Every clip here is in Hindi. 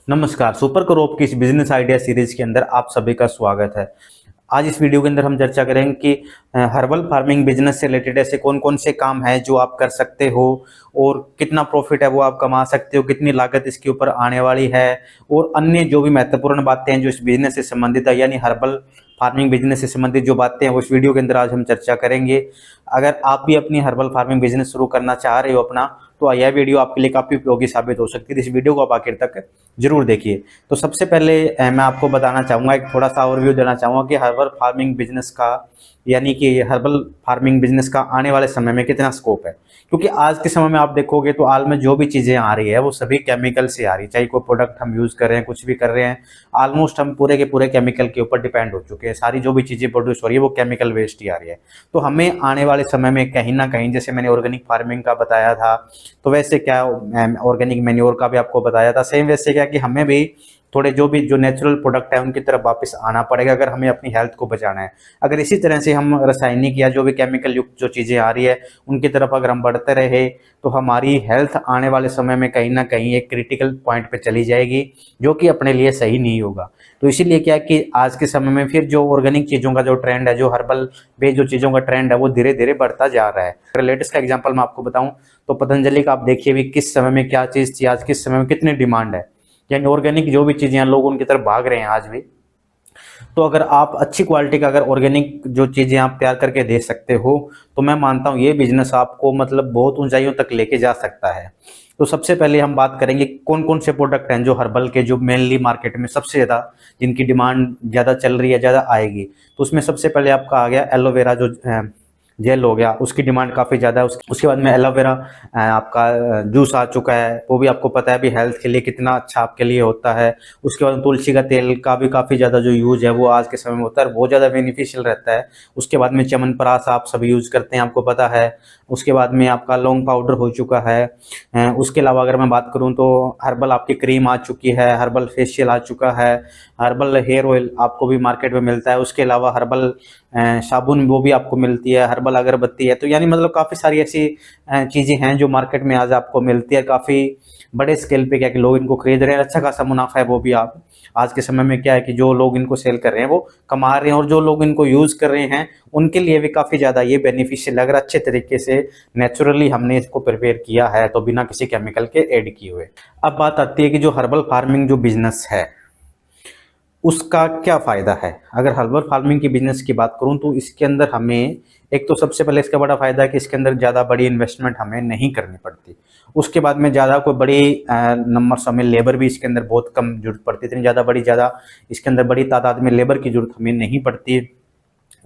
नमस्कार, सुपर क्रॉप की इस बिजनेस आइडिया सीरीज के अंदर आप सभी का स्वागत है। आज इस वीडियो के अंदर हम चर्चा करेंगे कि हर्बल फार्मिंग बिजनेस से रिलेटेड ऐसे कौन कौन से काम हैं जो आप कर सकते हो और कितना प्रॉफिट है वो आप कमा सकते हो, कितनी लागत इसके ऊपर आने वाली है और अन्य जो भी महत्वपूर्ण बातें हैं जो इस बिजनेस से संबंधित है, यानी हर्बल फार्मिंग बिजनेस से संबंधित जो बातें हैं वो इस वीडियो के अंदर आज हम चर्चा करेंगे। अगर आप भी अपनी हर्बल फार्मिंग बिजनेस शुरू करना चाह रहे हो अपना, तो यह वीडियो आपके लिए काफ़ी उपयोगी साबित हो सकती है। इस वीडियो को आप आखिर तक जरूर देखिए। तो सबसे पहले मैं आपको बताना चाहूँगा, एक थोड़ा सा ओवरव्यू देना चाहूँगा कि हर्बल फार्मिंग बिजनेस का, यानी कि हर्बल फार्मिंग बिजनेस का आने वाले समय में कितना स्कोप है। क्योंकि आज के समय में आप देखोगे तो हाल में जो भी चीज़ें आ रही है वो सभी केमिकल से आ रही है। चाहे कोई प्रोडक्ट हम यूज़ कर रहे हैं, कुछ भी कर रहे हैं, ऑलमोस्ट हम पूरे के पूरे केमिकल के ऊपर डिपेंड हो चुके हैं। सारी जो भी चीज़ें प्रोड्यूस हो रही है वो केमिकल वेस्ट ही आ रही है। तो हमें आने वाले समय में कहीं ना कहीं, जैसे मैंने ऑर्गेनिक फार्मिंग का बताया था, तो वैसे क्या ऑर्गेनिक मैन्योर का भी आपको बताया था, सेम वैसे क्या कि हमें भी थोड़े जो नेचुरल प्रोडक्ट है उनकी तरफ वापस आना पड़ेगा अगर हमें अपनी हेल्थ को बचाना है। अगर इसी तरह से हम रासायनिक या जो भी केमिकल युक्त जो चीज़ें आ रही है उनकी तरफ अगर हम बढ़ते रहे तो हमारी हेल्थ आने वाले समय में कहीं ना कहीं एक क्रिटिकल पॉइंट पे चली जाएगी, जो कि अपने लिए सही नहीं होगा। तो इसीलिए क्या कि आज के समय में फिर जो ऑर्गेनिक चीज़ों का जो ट्रेंड है, जो हर्बल बेस्ड जो चीज़ों का ट्रेंड है वो धीरे धीरे बढ़ता जा रहा है। अगर लेटेस्ट का एग्जाम्पल मैं आपको बताऊं तो पतंजलि का आप देखिए भी किस समय में क्या चीज़ थी, आज किस समय में कितनी डिमांड है। यानी ऑर्गेनिक जो भी चीज़ें हैं लोग उनकी तरफ भाग रहे हैं आज भी। तो अगर आप अच्छी क्वालिटी का अगर ऑर्गेनिक जो चीज़ें आप तैयार करके दे सकते हो तो मैं मानता हूँ ये बिजनेस आपको मतलब बहुत ऊंचाइयों तक लेके जा सकता है। तो सबसे पहले हम बात करेंगे कौन कौन से प्रोडक्ट हैं जो हर्बल के, जो मेनली मार्केट में सबसे ज़्यादा जिनकी डिमांड ज़्यादा चल रही है, ज़्यादा आएगी। तो उसमें सबसे पहले आपका आ गया एलोवेरा जो जेल हो गया, उसकी डिमांड काफ़ी ज़्यादा है। उसके बाद में एलोवेरा आपका जूस आ चुका है, वो भी आपको पता है भी हेल्थ के लिए कितना अच्छा आपके लिए होता है। उसके बाद तुलसी का तेल का भी काफ़ी ज़्यादा जो यूज़ है वो आज के समय में होता है, बहुत ज़्यादा बेनिफिशियल रहता है। उसके बाद में च्यवनप्राश आप सभी यूज़ करते हैं, आपको पता है। उसके बाद में आपका लौंग पाउडर हो चुका है। उसके अलावा अगर मैं बात करूँ तो हर्बल आपकी क्रीम आ चुकी है, हर्बल फेशियल आ चुका है, हर्बल हेयर ऑयल आपको भी मार्केट में मिलता है। उसके अलावा हर्बल साबुन वो भी आपको मिलती है, हर्बल अगरबत्ती है। तो यानी मतलब काफ़ी सारी ऐसी चीज़ें हैं जो मार्केट में आज आपको मिलती है, काफ़ी बड़े स्केल पे क्या कि लोग इनको खरीद रहे हैं, अच्छा खासा मुनाफा है वो भी। आप आज के समय में क्या है कि जो लोग इनको सेल कर रहे हैं वो कमा रहे हैं, और जो लोग इनको यूज़ कर रहे हैं उनके लिए भी काफ़ी ज़्यादा ये बेनिफिशियल, अगर अच्छे तरीके से नेचुरली हमने इसको प्रिपेयर किया है तो बिना किसी केमिकल के ऐड किए हुए। अब बात आती है कि जो हर्बल फार्मिंग जो बिजनेस है उसका क्या फ़ायदा है। अगर हर्बल फार्मिंग की बिजनेस की बात करूं तो इसके अंदर हमें, एक तो सबसे पहले इसका बड़ा फ़ायदा है कि इसके अंदर ज़्यादा बड़ी इन्वेस्टमेंट हमें नहीं करनी पड़ती। उसके बाद में ज़्यादा कोई बड़ी नंबर्स हमें लेबर भी इसके अंदर बहुत कम जरूरत पड़ती है, इतनी ज़्यादा इसके अंदर बड़ी तादाद में लेबर की जरूरत हमें नहीं पड़ती।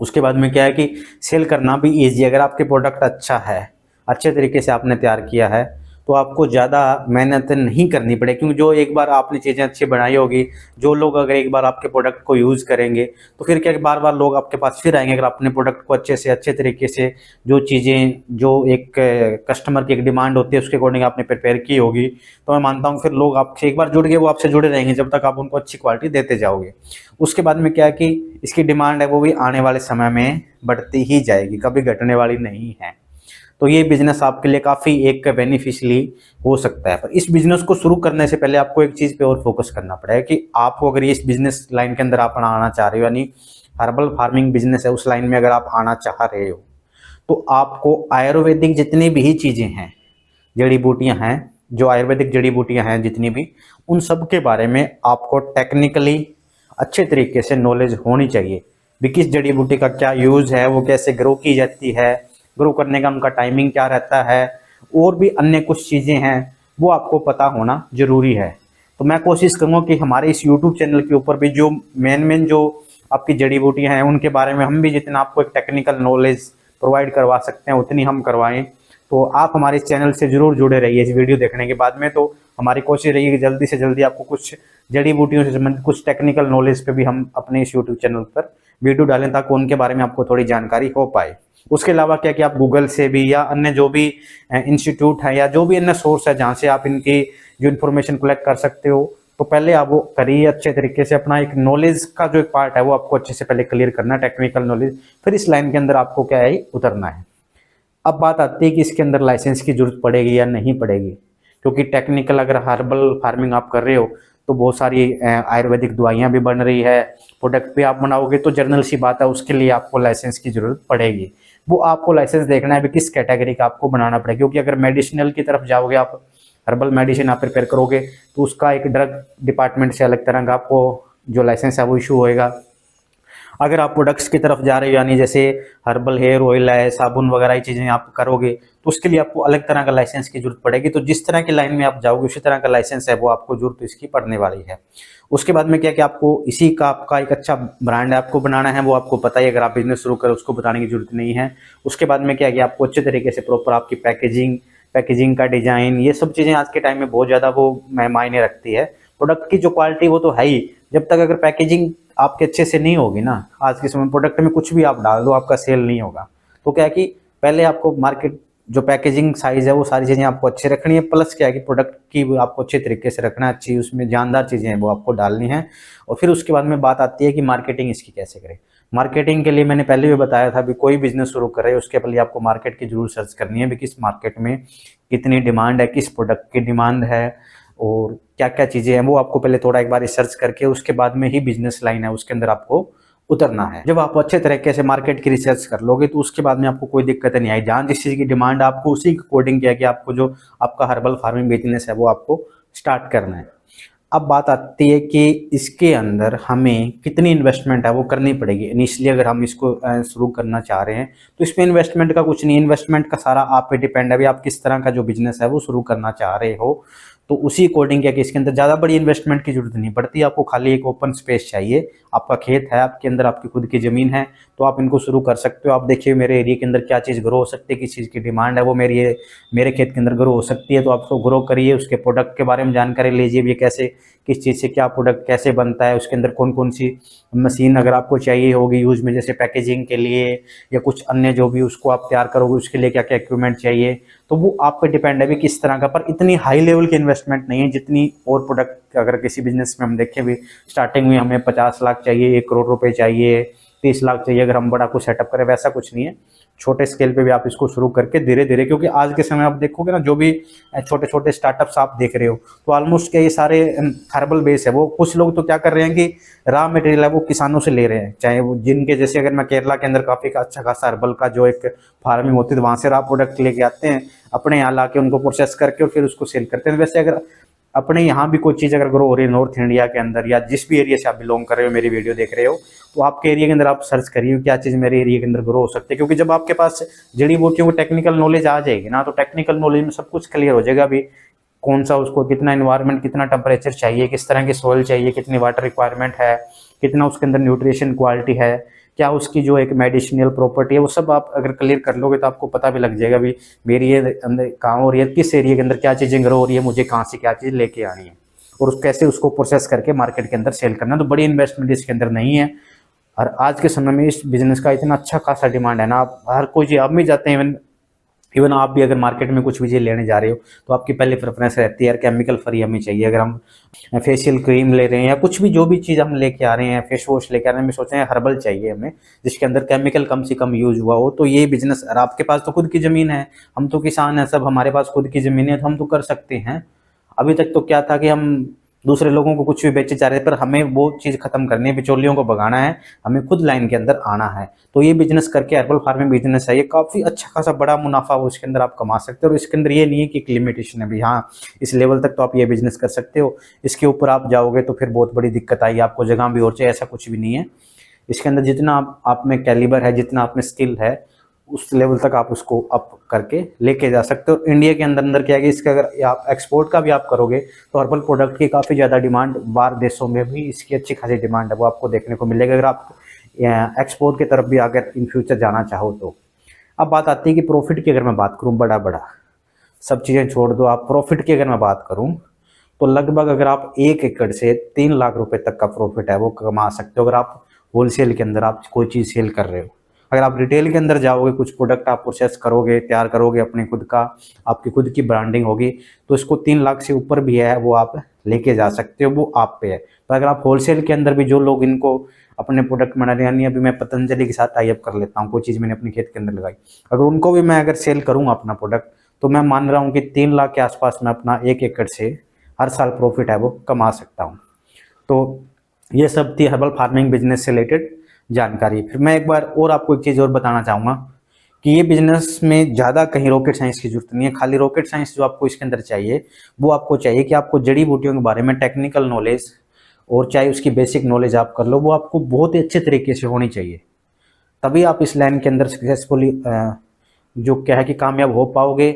उसके बाद में क्या है कि सेल करना भी ईजी, अगर आपके प्रोडक्ट अच्छा है, अच्छे तरीके से आपने तैयार किया है, तो आपको ज़्यादा मेहनत नहीं करनी पड़े। क्योंकि जो एक बार आपने चीज़ें अच्छी बनाई होगी, जो लोग अगर एक बार आपके प्रोडक्ट को यूज़ करेंगे तो फिर क्या बार बार लोग आपके पास फिर आएंगे। अगर अपने प्रोडक्ट को अच्छे से अच्छे तरीके से, जो चीज़ें जो एक कस्टमर की एक डिमांड होती है उसके अकॉर्डिंग आपने प्रिपेयर की होगी, तो मैं मानता हूँ फिर लोग आपसे एक बार जुड़ गए वो आपसे जुड़े रहेंगे जब तक आप उनको अच्छी क्वालिटी देते जाओगे। उसके बाद में क्या है कि इसकी डिमांड है वो भी आने वाले समय में बढ़ती ही जाएगी, कभी घटने वाली नहीं है। तो ये बिजनेस आपके लिए काफ़ी एक बेनिफिशियली हो सकता है। पर इस बिजनेस को शुरू करने से पहले आपको एक चीज़ पे और फोकस करना पड़ेगा कि आपको अगर इस बिजनेस लाइन के अंदर आप आना चाह रहे हो, यानी हर्बल फार्मिंग बिजनेस है उस लाइन में अगर आप आना चाह रहे हो, तो आपको आयुर्वेदिक जितनी भी चीज़ें हैं, जड़ी बूटियां हैं, जो आयुर्वेदिक जड़ी बूटियां हैं जितनी भी, उन सब के बारे में आपको टेक्निकली अच्छे तरीके से नॉलेज होनी चाहिए भी किस जड़ी बूटी का क्या यूज़ है, वो कैसे ग्रो की जाती है, ग्रो करने का उनका टाइमिंग क्या रहता है, और भी अन्य कुछ चीज़ें हैं वो आपको पता होना जरूरी है। तो मैं कोशिश करूँगा कि हमारे इस यूट्यूब चैनल के ऊपर भी जो मेन जो आपकी जड़ी बूटियाँ हैं उनके बारे में हम भी जितना आपको एक टेक्निकल नॉलेज प्रोवाइड करवा सकते हैं उतनी हम करवाएं। तो आप हमारे इस चैनल से जरूर जुड़े रहिए इस वीडियो देखने के बाद में। तो हमारी कोशिश रही कि जल्दी से जल्दी आपको कुछ जड़ी बूटियों से संबंधित कुछ टेक्निकल नॉलेज पे भी हम अपने इस यूट्यूब चैनल पर वीडियो डालें ताकि उनके बारे में आपको थोड़ी जानकारी हो पाए। उसके अलावा क्या कि आप गूगल से भी या अन्य जो भी इंस्टीट्यूट है या जो भी अन्य सोर्स है जहाँ से आप इनकी जो इन्फॉर्मेशन कलेक्ट कर सकते हो, तो पहले आप वो करिए अच्छे तरीके से। अपना एक नॉलेज का जो एक पार्ट है वो आपको अच्छे से पहले क्लियर करना है, टेक्निकल नॉलेज, फिर इस लाइन के अंदर आपको क्या है उतरना है। अब बात आती है कि इसके अंदर लाइसेंस की जरूरत पड़ेगी या नहीं पड़ेगी, क्योंकि टेक्निकल अगर हर्बल फार्मिंग आप कर रहे हो तो बहुत सारी आयुर्वेदिक दवाइयाँ भी बन रही है। प्रोडक्ट भी आप बनाओगे तो जर्नल सी बात है, उसके लिए आपको लाइसेंस की ज़रूरत पड़ेगी। वो आपको लाइसेंस देखना है भी किस कैटेगरी का आपको बनाना पड़ेगा, क्योंकि अगर मेडिसिनल की तरफ जाओगे, आप हर्बल मेडिसिन आप प्रिपेयर करोगे, तो उसका एक ड्रग डिपार्टमेंट से अलग तरह का आपको जो लाइसेंस है वो इशू होएगा। अगर आप प्रोडक्ट्स की तरफ जा रहे हो, यानी जैसे हर्बल हेयर ऑयल है, साबुन वगैरह ये चीज़ें आप करोगे, तो उसके लिए आपको अलग तरह का लाइसेंस की जरूरत पड़ेगी। तो जिस तरह की लाइन में आप जाओगे उसी तरह का लाइसेंस है वो आपको जरूरत इसकी पड़ने वाली है। उसके बाद में क्या कि आपको इसी का आपका एक अच्छा ब्रांड आपको बनाना है, वो आपको पता ही, अगर आप बिजनेस शुरू करें उसको बताने की जरूरत नहीं है। उसके बाद में क्या कि आपको अच्छे तरीके से प्रॉपर आपकी पैकेजिंग का डिजाइन, ये सब चीज़ें आज के टाइम में बहुत ज़्यादा वो मायने रखती है। प्रोडक्ट की जो क्वालिटी वो तो है ही, जब तक अगर पैकेजिंग आपके अच्छे से नहीं होगी ना, आज के समय प्रोडक्ट में कुछ भी आप डाल दो आपका सेल नहीं होगा। तो क्या है कि पहले आपको मार्केट जो पैकेजिंग साइज है वो सारी चीज़ें आपको अच्छी रखनी है, प्लस क्या है कि प्रोडक्ट की आपको अच्छे तरीके से रखना है, अच्छी उसमें जानदार चीज़ें हैं वो आपको डालनी है। और फिर उसके बाद में बात आती है कि मार्केटिंग इसकी कैसे करें। मार्केटिंग के लिए मैंने पहले भी बताया था भी कोई बिजनेस शुरू कर रहे हैं उसके पहले आपको मार्केट की जरूर सर्च करनी है भी किस मार्केट में कितनी डिमांड है, किस प्रोडक्ट की डिमांड है और क्या क्या चीज़ें हैं, वो आपको पहले थोड़ा एक बार रिसर्च करके उसके बाद में ही बिजनेस लाइन है उसके अंदर आपको उतरना है। जब आप अच्छे तरीके से मार्केट की रिसर्च कर लोगे तो उसके बाद में आपको कोई दिक्कत नहीं आई, जहाँ जिस चीज़ की डिमांड आपको उसी के अकॉर्डिंग क्या कि आपको जो आपका हर्बल फार्मिंग बिजनेस है वो आपको स्टार्ट करना है। अब बात आती है कि इसके अंदर हमें कितनी इन्वेस्टमेंट है वो करनी पड़ेगी इनिशियली, अगर हम इसको शुरू करना चाह रहे हैं तो इसमें इन्वेस्टमेंट का कुछ नहीं, इन्वेस्टमेंट का सारा आप पे डिपेंड है भी आप किस तरह का जो बिजनेस है वो शुरू करना चाह रहे हो। तो उसी अकॉर्डिंग क्या कि इसके अंदर ज़्यादा बड़ी इन्वेस्टमेंट की जरूरत नहीं पड़ती, आपको खाली एक ओपन स्पेस चाहिए, आपका खेत है, आपके अंदर आपकी खुद की ज़मीन है, तो आप इनको शुरू कर सकते हो। आप देखिए मेरे एरिया के अंदर क्या चीज़ ग्रो हो सकती है, किस चीज़ की डिमांड है वो मेरे खेत के अंदर ग्रो हो सकती है, तो आप उसको ग्रो करिए, उसके प्रोडक्ट के बारे में जानकारी लीजिए भी कैसे किस चीज़ से क्या प्रोडक्ट कैसे बनता है, उसके अंदर कौन कौन सी मशीन अगर आपको चाहिए होगी यूज़ में, जैसे पैकेजिंग के लिए या कुछ अन्य जो भी उसको आप तैयार करोगे उसके लिए क्या क्या इक्विपमेंट चाहिए, तो वो आप पे डिपेंड है भी किस तरह का। पर इतनी हाई लेवल की इन्वेस्टमेंट नहीं है जितनी और प्रोडक्ट अगर किसी बिजनेस में हम देखें भी स्टार्टिंग में हमें 50 लाख चाहिए, 1 करोड़ रुपए चाहिए, 30 लाख चाहिए, अगर हम बड़ा कुछ सेटअप करें, वैसा कुछ नहीं है। छोटे स्केल पे भी आप इसको शुरू करके धीरे धीरे, क्योंकि आज के समय आप देखोगे ना जो भी छोटे छोटे स्टार्टअप्स आप देख रहे हो तो ऑलमोस्ट क्या ये सारे हर्बल बेस है। वो कुछ लोग तो क्या कर रहे हैं कि रॉ मटेरियल है वो किसानों से ले रहे हैं, चाहे वो जिनके जैसे अगर मैं केरला के अंदर काफ़ी अच्छा खासा हर्बल का जो एक फार्मिंग होती है तो वहाँ से रॉ प्रोडक्ट लेके आते हैं, अपने यहाँ ला के उनको प्रोसेस करके और फिर उसको सेल करते हैं। वैसे अगर अपने यहाँ भी कोई चीज़ अगर ग्रो हो रही है नॉर्थ इंडिया के अंदर या जिस भी एरिया से आप बिलोंग कर रहे हो, मेरी वीडियो देख रहे हो, तो आपके एरिया के अंदर आप सर्च करिए क्या चीज़ मेरे एरिया के अंदर ग्रो हो सकती है। क्योंकि जब आपके पास जड़ी बूटियों को टेक्निकल नॉलेज आ जाएगी ना, तो टेक्निकल नॉलेज में सब कुछ क्लियर हो जाएगा भी कौन सा उसको कितना एनवायरनमेंट, कितना टेम्परेचर चाहिए, किस तरह की सोइल चाहिए, कितनी वाटर रिक्वायरमेंट है, कितना उसके अंदर न्यूट्रिशन क्वालिटी है, क्या उसकी जो एक मेडिसिनल प्रॉपर्टी है, वो सब आप अगर क्लियर कर लोगे तो आपको पता भी लग जाएगा भी मेरी ये अंदर कहाँ हो रही है, किस एरिया के अंदर क्या चीज़ें ग्रो हो रही है, मुझे कहाँ से क्या चीज़ लेके आनी है और कैसे उसको प्रोसेस करके मार्केट के अंदर सेल करना। तो बड़ी इन्वेस्टमेंट इसके अंदर नहीं है। और आज के समय में इस बिजनेस का इतना अच्छा खासा डिमांड है ना, आप हर कोई चीज़ आप भी जाते हैं, इवन आप भी अगर मार्केट में कुछ भी चीज़ लेने जा रहे हो तो आपकी पहले प्रेफरेंस रहती है यार केमिकल फ्री हमें चाहिए। अगर हम फेशियल क्रीम ले रहे हैं या कुछ भी जो भी चीज़ हम लेके आ रहे हैं, फेस वॉश लेके आ रहे हैं, हमें सोच रहे हैं हर्बल चाहिए हमें जिसके अंदर केमिकल कम से कम यूज हुआ हो। तो ये बिजनेस, और आपके पास तो खुद की ज़मीन है, हम तो किसान हैं सब, हमारे पास खुद की ज़मीन है तो हम तो कर सकते हैं। अभी तक तो क्या था कि हम दूसरे लोगों को कुछ भी बेचे जा रहे थे, पर हमें वो चीज़ खत्म करनी है, बिचौलियों को भगाना है, हमें खुद लाइन के अंदर आना है। तो ये बिजनेस करके हर्बल फार्मिंग बिजनेस है, ये काफ़ी अच्छा खासा बड़ा मुनाफा वो इसके अंदर आप कमा सकते हो। और इसके अंदर ये नहीं है कि एक लिमिटेशन है भी हाँ इस लेवल तक तो आप ये बिजनेस कर सकते हो, इसके ऊपर आप जाओगे तो फिर बहुत बड़ी दिक्कत आएगी, आपको जगह भी और चाहिए, ऐसा कुछ भी नहीं है। इसके अंदर जितना आप में कैलिबर है, जितना आप में स्किल है, उस लेवल तक आप उसको अप करके लेके जा सकते हो। इंडिया के अंदर क्या है कि इसका अगर आप एक्सपोर्ट का भी आप करोगे तो हर्बल प्रोडक्ट की काफ़ी ज़्यादा डिमांड, बाहर देशों में भी इसकी अच्छी खासी डिमांड है, वो आपको देखने को मिलेगा अगर आप एक्सपोर्ट की तरफ भी अगर इन फ्यूचर जाना चाहो तो। अब बात आती है कि प्रॉफिट की अगर मैं बात करूँ, बड़ा बड़ा सब चीज़ें छोड़ दो, आप प्रॉफिट की अगर मैं बात करूँ तो लगभग अगर आप 1 एकड़ से 3 लाख रुपए तक का प्रॉफिट है वो कमा सकते हो अगर आप होलसेल के अंदर आप कोई चीज़ सेल कर रहे हो। अगर आप रिटेल के अंदर जाओगे, कुछ प्रोडक्ट आप प्रोसेस करोगे, तैयार करोगे, अपने खुद का, आपकी खुद की ब्रांडिंग होगी, तो इसको 3 लाख से ऊपर भी है वो आप लेके जा सकते हो, वो आप पे है। तो अगर आप होलसेल के अंदर भी जो लोग इनको अपने प्रोडक्ट बना रहे हैं, यानी अभी मैं पतंजलि के साथ टाई अप कर लेता हूँ, कोई चीज़ मैंने अपने खेत के अंदर लगाई, अगर उनको भी मैं अगर सेल करूँगा अपना प्रोडक्ट, तो मैं मान रहा हूँ कि 3 लाख के आसपास मैं अपना 1 एकड़ से हर साल प्रॉफिट है वो कमा सकता हूँ। तो ये सब थी हर्बल फार्मिंग बिजनेस से रिलेटेड जानकारी। फिर मैं एक बार और आपको एक चीज़ और बताना चाहूँगा कि ये बिजनेस में ज़्यादा कहीं रॉकेट साइंस की जरूरत नहीं है। खाली रॉकेट साइंस जो आपको इसके अंदर चाहिए वो आपको चाहिए कि आपको जड़ी बूटियों के बारे में टेक्निकल नॉलेज और चाहे उसकी बेसिक नॉलेज आप कर लो, वो आपको बहुत ही अच्छे तरीके से होनी चाहिए। तभी आप इस लाइन के अंदर सक्सेसफुली जो क्या है कि कामयाब हो पाओगे।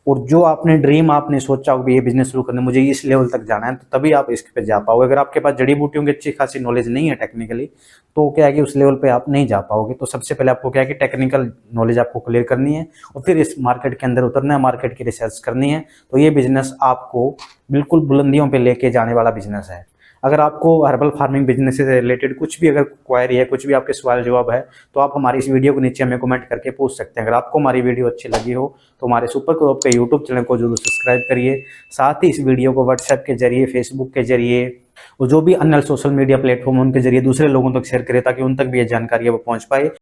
और जो आपने ड्रीम आपने सोचा हो कि ये बिजनेस शुरू करने मुझे इस लेवल तक जाना है, तो तभी आप इस पे जा पाओगे। अगर आपके पास जड़ी बूटियों की अच्छी खासी नॉलेज नहीं है टेक्निकली, तो क्या है कि उस लेवल पे आप नहीं जा पाओगे। तो सबसे पहले आपको क्या है कि टेक्निकल नॉलेज आपको क्लियर करनी है और फिर इस मार्केट के अंदर उतरना है, मार्केट की रिसर्च करनी है। तो ये बिजनेस आपको बिल्कुल बुलंदियों पे लेके जाने वाला बिजनेस है। अगर आपको हर्बल फार्मिंग बिजनेस से रिलेटेड कुछ भी अगर क्वायरी है, कुछ भी आपके सवाल जवाब है, तो आप हमारी इस वीडियो के नीचे हमें कमेंट करके पूछ सकते हैं। अगर आपको हमारी वीडियो अच्छी लगी हो तो हमारे सुपर क्रॉप के यूट्यूब चैनल को जरूर सब्सक्राइब करिए। साथ ही इस वीडियो को व्हाट्सएप के जरिए, फेसबुक के जरिए और जो भी अन्य सोशल मीडिया प्लेटफॉर्म उनके जरिए दूसरे लोगों तक शेयर करें, ताकि उन तक भी ये जानकारी वो पहुंच पाए।